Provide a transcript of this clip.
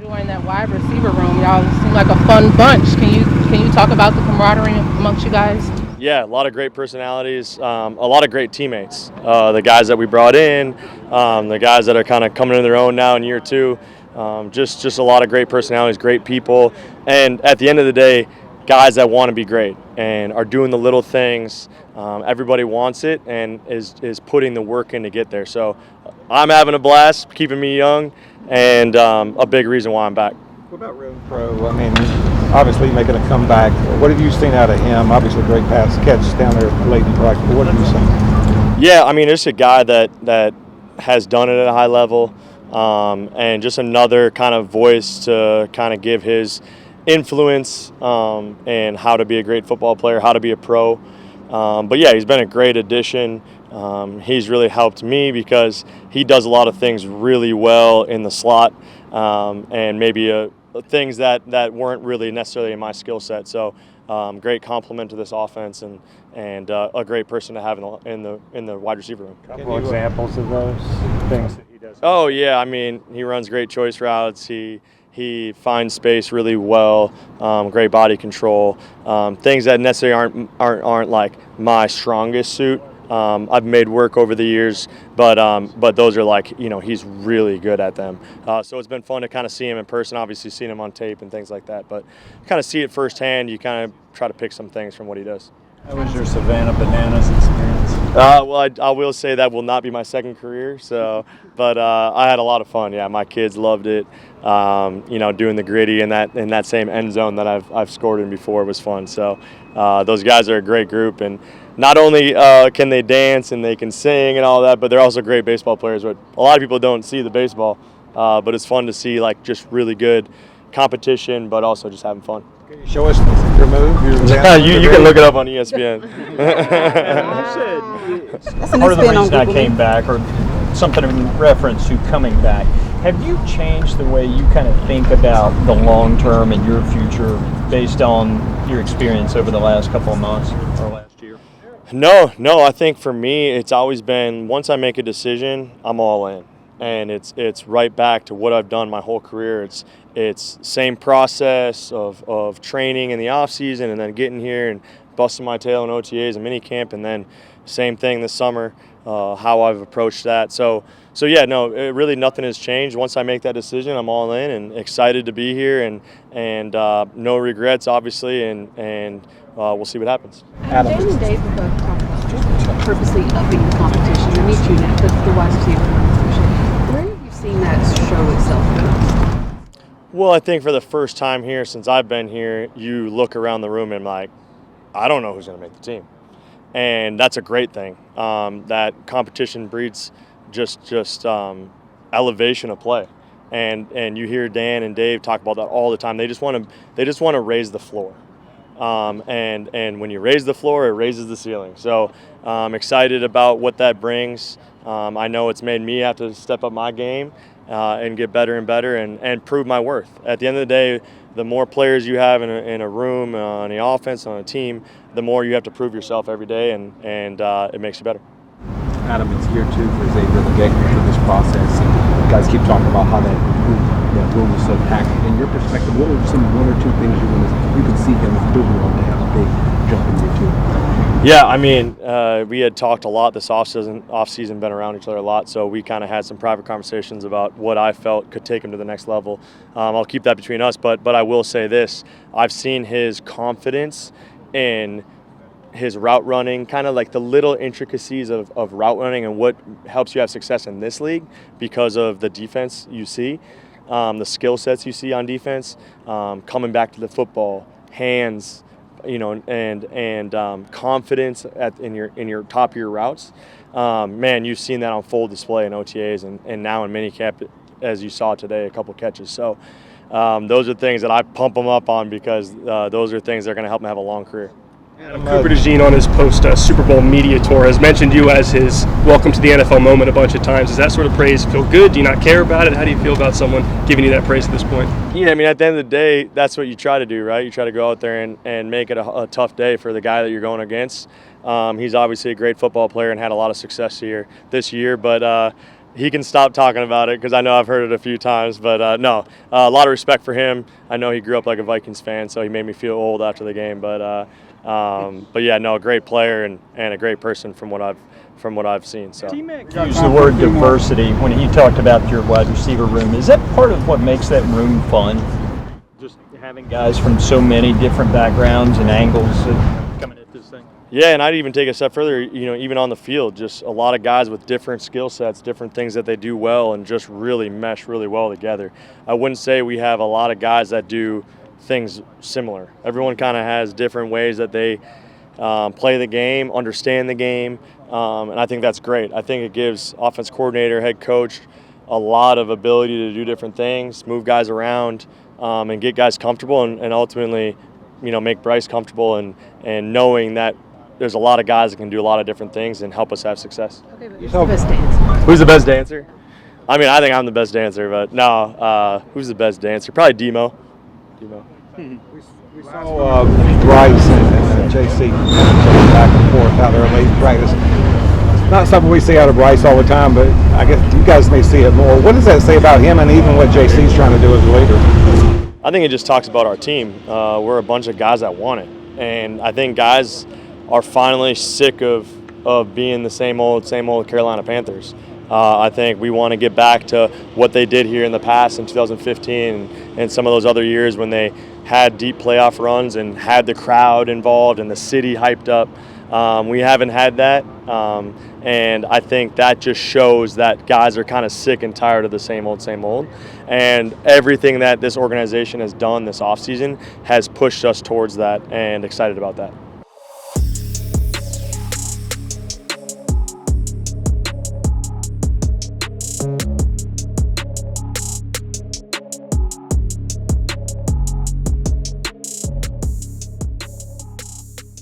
enjoying that wide receiver room. Y'all seem like a fun bunch. Can you talk about the camaraderie amongst you guys? Yeah, a lot of great personalities, a lot of great teammates. The guys that we brought in, the guys that are kind of coming into their own now in year two. Just a lot of great personalities, great people, and at the end of the day, guys that want to be great and are doing the little things. Everybody wants it and is putting the work in to get there. So I'm having a blast, keeping me young, and a big reason why I'm back. What about Renfrow? I mean, obviously making a comeback. What have you seen out of him? Obviously, great pass catch down there late in practice. But what have you seen? Yeah, I mean, it's a guy that has done it at a high level, and just another kind of voice to kind of give his influence and how to be a great football player, how to be a pro. But yeah, he's been a great addition. He's really helped me because he does a lot of things really well in the slot, and maybe things that weren't really necessarily in my skill set. So great compliment to this offense and a great person to have in the wide receiver room. Couple examples of those things that he does. Oh yeah, I mean he runs great choice routes. He finds space really well. Great body control. Things that necessarily aren't like my strongest suit. I've made work over the years, but those are like, he's really good at them. So it's been fun to kind of see him in person, obviously seeing him on tape and things like that, but kind of see it firsthand. You kind of try to pick some things from what he does. How was your Savannah Bananas experience? Well, I will say that will not be my second career, but I had a lot of fun. Yeah, my kids loved it. Doing the gritty in that same end zone that I've scored in before was fun. So those guys are a great group, and not only can they dance and they can sing and all that, but they're also great baseball players. But a lot of people don't see the baseball, but it's fun to see like just really good competition, but also just having fun. Can you show us your move? You can look it up on ESPN. Part of the reason I came back, or something in reference to coming back, have you changed the way you kind of think about the long term and your future based on your experience over the last couple of months or last year? No. I think for me, it's always been once I make a decision, I'm all in. And it's right back to what I've done my whole career. It's same process of training in the off season and then getting here and busting my tail in OTAs and minicamp, and then same thing this summer, how I've approached that. So yeah, no, really nothing has changed. Once I make that decision, I'm all in and excited to be here, and no regrets, obviously, and we'll see what happens. Adam and Dave have both talked about purposely upping the competition. I need you now, the wide receiver competition. Where have you seen that show itself? Well, I think for the first time here since I've been here, you look around the room and like, I don't know who's going to make the team. And that's a great thing. That competition breeds just elevation of play. And you hear Dan and Dave talk about that all the time. They just want to raise the floor. And when you raise the floor, it raises the ceiling. So I'm excited about what that brings. I know it's made me have to step up my game and get better and better and prove my worth. At the end of the day, the more players you have in a room, on the offense, on a team, the more you have to prove yourself every day, and it makes you better. Adam, it's year 2 for Xavier to get through this process. And you guys keep talking about how that room is so packed. In your perspective, what are some 1 or 2 things you can see him building on to have a big jump in year 2? Yeah, I mean, we had talked a lot this offseason, been around each other a lot, so we kind of had some private conversations about what I felt could take him to the next level. I'll keep that between us, but I will say this. I've seen his confidence in his route running, kind of like the little intricacies of route running and what helps you have success in this league because of the defense you see, the skill sets you see on defense, coming back to the football, hands, and confidence in your top of your routes. Man, you've seen that on full display in OTAs and now in minicamp, as you saw today, a couple catches. So those are things that I pump him up on because those are things that are going to help him have a long career. Cooper DeJean on his post-Super Bowl media tour has mentioned you as his welcome to the NFL moment a bunch of times. Does that sort of praise feel good? Do you not care about it? How do you feel about someone giving you that praise at this point? Yeah, I mean, at the end of the day, that's what you try to do, right? You try to go out there and make it a tough day for the guy that you're going against. He's obviously a great football player and had a lot of success here this year, but he can stop talking about it because I know I've heard it a few times. But no, a lot of respect for him. I know he grew up like a Vikings fan, so he made me feel old after the game. But yeah, no, a great player and a great person from what I've seen. So T-Mac used the word diversity when he talked about your wide receiver room. Is that part of what makes that room fun? Just having guys from so many different backgrounds and angles coming at this thing. Yeah, and I'd even take a step further, even on the field, just a lot of guys with different skill sets, different things that they do well, and just really mesh really well together. I wouldn't say we have a lot of guys that do things similar. Everyone kind of has different ways that they play the game, understand the game, and I think that's great. I think it gives offense coordinator, head coach a lot of ability to do different things, move guys around, and get guys comfortable, and ultimately, make Bryce comfortable and knowing that there's a lot of guys that can do a lot of different things and help us have success. Okay, but who's the best dancer? Who's the best dancer? I mean, I think I'm the best dancer, but no, who's the best dancer? Probably Demo. We saw Bryce and JC back and forth out there late in practice. Not something we see out of Bryce all the time, but I guess you guys may see it more. What does that say about him and even what JC's trying to do as a leader? I think it just talks about our team. We're a bunch of guys that want it, and I think guys are finally sick of being the same old Carolina Panthers. I think we want to get back to what they did here in the past in 2015 and some of those other years when they had deep playoff runs and had the crowd involved and the city hyped up. We haven't had that, and I think that just shows that guys are kind of sick and tired of the same old. And everything that this organization has done this offseason has pushed us towards that, and excited about that.